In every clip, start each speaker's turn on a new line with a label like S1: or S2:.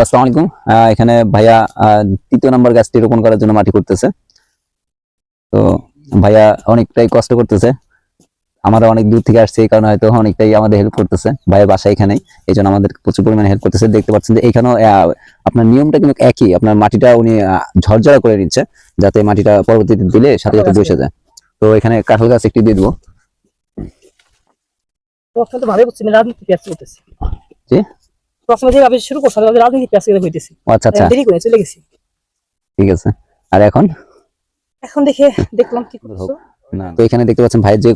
S1: আসসালামু আলাইকুম। এখানে ভাইয়া তৃতীয় নাম্বার গাছটি রোপণ করার জন্য মাটি করতেছে। তো ভাইয়া অনেকটাই কষ্ট করতেছে, আমরা অনেক দূর থেকে আসছি, এই কারণে হয়তো অনেকটাই আমাদের হেল্প করতেছে। ভাইয়ের বাসা এখানেই, এই জন্য আমাদের প্রচুর পরিমাণে হেল্প করতেছে। দেখতে পাচ্ছেন যে এখানেও আপনার নিয়মটা কিন্তু একই, আপনার মাটিটা উনি ঝরঝরা করে নিচ্ছে, যাতে মাটিটা পরবর্তীতে দিলে সাথে সাথে বসে যায়। তো এখানে কাঁঠাল গাছ একটি দিয়ে দিবো। আচ্ছা, ঠিক আছে। আর এখন
S2: দেখলাম কি করছো
S1: না, তো এখানে দেখতে পাচ্ছেন ভাই যে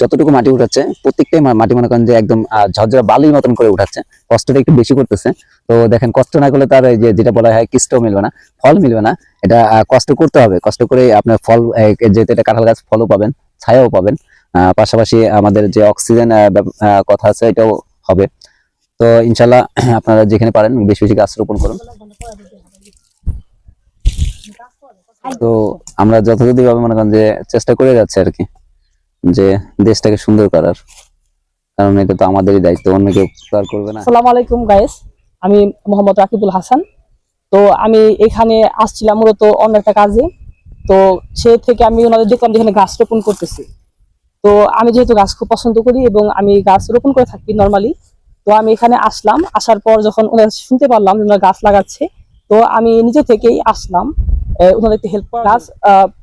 S1: যতটুকু মাটি উঠাচ্ছে, প্রত্যেকটাই মাটি মনে করেন যে একদম ঝরঝরা বালির মতন করে উঠাচ্ছে। কষ্টটা একটু বেশি করতেছে। তো দেখেন, কষ্ট না করলে তার যেটা বলা হয় কৃষ্ট মিলবে না, ফল মিলবে না। এটা কষ্ট করতে হবে, কষ্ট করে আপনার ফল, যেহেতু এটা কাঁঠাল গাছ, ফলও পাবেন, ছায়াও পাবেন, পাশাপাশি আমাদের যে অক্সিজেন কথা আছে এটাও হবে। তো ইনশাল্লাহ আপনারা যেখানে পারেন বেশি বেশি গাছ রোপণ করুন। তো আমরা যথাযথ ভাবে মনে করেন যে চেষ্টা করে যাচ্ছে আর কি, যে দেশটাকে সুন্দর করার, কারণ এটা তো আমাদেরই দায়িত্ব, অন্য কেউ আর করবে না।
S2: আসসালামু আলাইকুম গাইস, আমি মোহাম্মদ রাকিবুল হাসান। তো আমি এখানে আসছিলাম মূলত অন্য একটা কাজে। তো সে থেকে আমি ওনাদের দেখলাম যেখানে গাছ রোপণ করতেছি। তো আমি যেহেতু গাছ খুব পছন্দ করি এবং আমি গাছ রোপণ করে থাকি নর্মালি, তো আমি এখানে আসলাম। আসার পর যখন ওনারা শুনতে পারলাম ওনারা গাছ লাগাচ্ছে, তো আমি নিজে থেকেই আসলাম ওনাদেরকে হেল্প করা। গাছ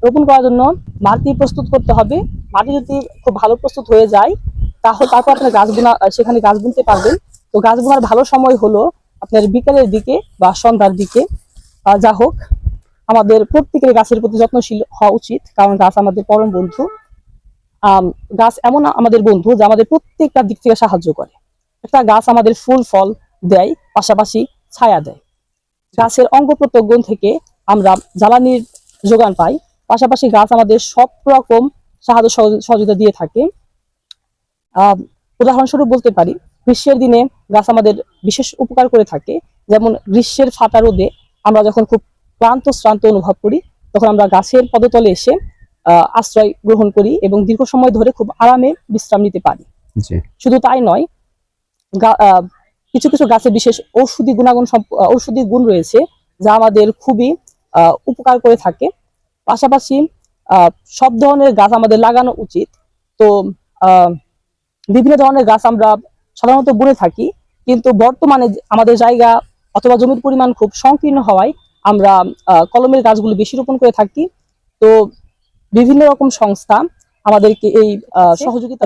S2: রোপণ করার জন্য মাটি প্রস্তুত করতে হবে। মাটি যদি খুব ভালো প্রস্তুত হয়ে যায় তারপর আপনার গাছ বোনা, সেখানে গাছ বুনতে পারবেন। তো গাছ বোনার ভালো সময় হলো আপনার বিকেলের দিকে বা সন্ধ্যার দিকে। যা হোক, আমাদের প্রত্যেকের গাছের প্রতি যত্নশীল হওয়া উচিত, কারণ গাছ আমাদের পরম বন্ধু। গাছ এমন আমাদের বন্ধু যে আমাদের প্রত্যেকটা দিক থেকে সাহায্য করে। একটা গাছ আমাদের ফুল ফল দেয়, পাশাপাশি ছায়া দেয়। গাছের অঙ্গ প্রত্যঙ্গ থেকে আমরা জ্বালানির যোগান পাই, পাশাপাশি গাছ আমাদের সব রকম সাহায্য সহযোগিতা দিয়ে থাকে। উদাহরণস্বরূপ বলতে পারি, গ্রীষ্মের দিনে গাছ আমাদের বিশেষ উপকার করে থাকে। যেমন গ্রীষ্মের ফাটা রোদে আমরা যখন খুব ক্লান্ত শ্রান্ত অনুভব করি, তখন আমরা গাছের পদতলে এসে আশ্রয় গ্রহণ করি এবং দীর্ঘ সময় ধরে খুব আরামে বিশ্রাম নিতে পারি। শুধু তাই নয়, কিছু কিছু গাছের বিশেষ ঔষধি গুণ রয়েছে, যা আমাদের খুবই উপকার করে থাকে। পাশাপাশি সব ধরনের গাছ আমাদের লাগানো উচিত। তো বিভিন্ন ধরনের গাছ আমরা সাধারণত বুনে থাকি, কিন্তু বর্তমানে আমাদের জায়গা অথবা জমির পরিমাণ খুব সংকীর্ণ হওয়ায় আমরা কলমের গাছগুলো বেশি রোপণ করে থাকি। তো বিভিন্ন রকম সংস্থা আমাদেরকে এই সহযোগিতা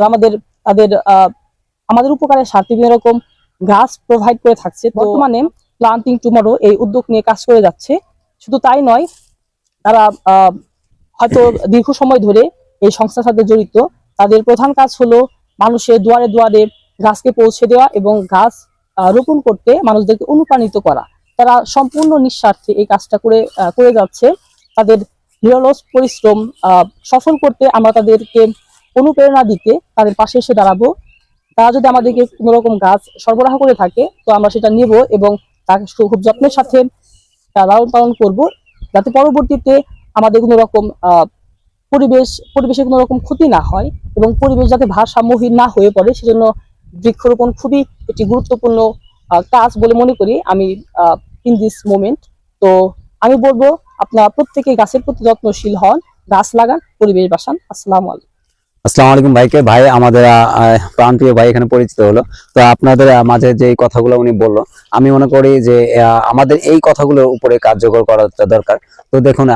S2: আমাদের উপকারের স্বার্থে বিভিন্ন রকম গাছ প্রোভাইড করে থাকছে। বর্তমানে প্লান্টিং টুমরো এই উদ্যোগ নিয়ে কাজ করে যাচ্ছে। শুধু তাই নয়, তারা হয়তো দীর্ঘ সময় ধরে এই সংস্থার সাথে জড়িত। তাদের প্রধান কাজ হলো মানুষের দুয়ারে দুয়ারে গাছকে পৌঁছে দেওয়া এবং গাছ রোপণ করতে মানুষদেরকে অনুপ্রাণিত করা। তারা সম্পূর্ণ নিঃস্বার্থে এই কাজটা করে যাচ্ছে। তাদের নিরলস পরিশ্রম সফল করতে আমরা তাদেরকে অনুপ্রেরণা দিতে তাদের পাশে এসে দাঁড়াবো। তারা যদি আমাদেরকে কোনো রকম গাছ সরবরাহ করে থাকে, তো আমরা সেটা নেব এবং তাকে খুব যত্নের সাথে লালন পালন করবো, যাতে পরবর্তীতে আমাদের কোনো রকম পরিবেশে কোনো রকম ক্ষতি না হয় এবং পরিবেশ যাতে ভারসাম্যহীন না হয়ে পড়ে, সেজন্য বৃক্ষরোপণ খুবই একটি গুরুত্বপূর্ণ কাজ বলে মনে করি আমি ইন দিস মোমেন্ট। তো আমি বলবো, আপনারা প্রত্যেকে গাছের প্রতি যত্নশীল হন, গাছ লাগান, পরিবেশ বাঁচান। আসসালামু আলাইকুম।
S1: আসসালামু আলাইকুম ভাইকে। ভাই আমাদের প্রাণপ্রিয় ভাই এখানে পরিচিত হলো। তো আপনাদের মাঝে যে কথাগুলো উনি বললো, আমি মনে করি যে আমাদের এই কথাগুলোর উপরে কার্যকর করা দরকার। তো দেখুন,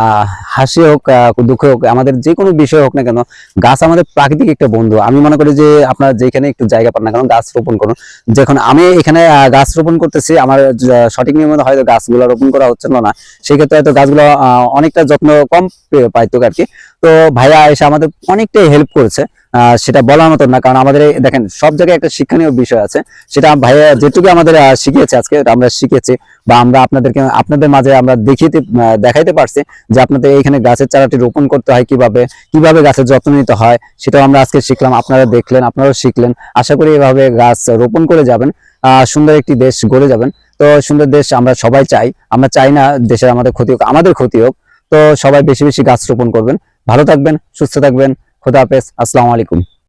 S1: হাসি হোক দুঃখ হোক, আমাদের যে কোনো বিষয় হোক না কেন, গাছ আমাদের প্রাকৃতিক একটা বন্ধু। আমি মনে করি যে আপনারা যেখানে একটু জায়গা পান না কেন, গাছ রোপণ করুন। যখন আমি এখানে গাছ রোপণ করতেছি, আমার সঠিক নিয়মে হয়তো গাছগুলো রোপণ করা হচ্ছে না, সেক্ষেত্রে হয়তো গাছগুলো অনেকটা যত্ন কম পাইতো আর কি। তো ভাইয়া এসে আমাদের অনেকটাই হেল্প করেছে, সেটা বলার মতো না। কারণ আমাদের দেখেন, সব জায়গায় একটা শিক্ষণীয় বিষয় আছে, সেটা ভাইয়া যেটুকু আমাদের শিখিয়েছে আজকে, আমরা শিখেছি বা আমরা আপনাদের মাঝে আমরা দেখাইতে পারছি যে আপনাদের এইখানে গাছের চারাটি রোপণ করতে হয় কিভাবে গাছের যত্ন নিতে হয়, সেটাও আমরা আজকে শিখলাম। আপনারা দেখলেন, আপনারাও শিখলেন। আশা করি এভাবে গাছ রোপণ করে যাবেন, সুন্দর একটি দেশ গড়ে যাবেন। তো সুন্দর দেশ আমরা সবাই চাই, আমরা চাই না দেশের আমাদের ক্ষতি হোক। তো সবাই বেশি বেশি গাছ রোপণ করবেন। ভালো থাকবেন, সুস্থ থাকবেন। খোদা হাফেজ। আসসালামু আলাইকুম।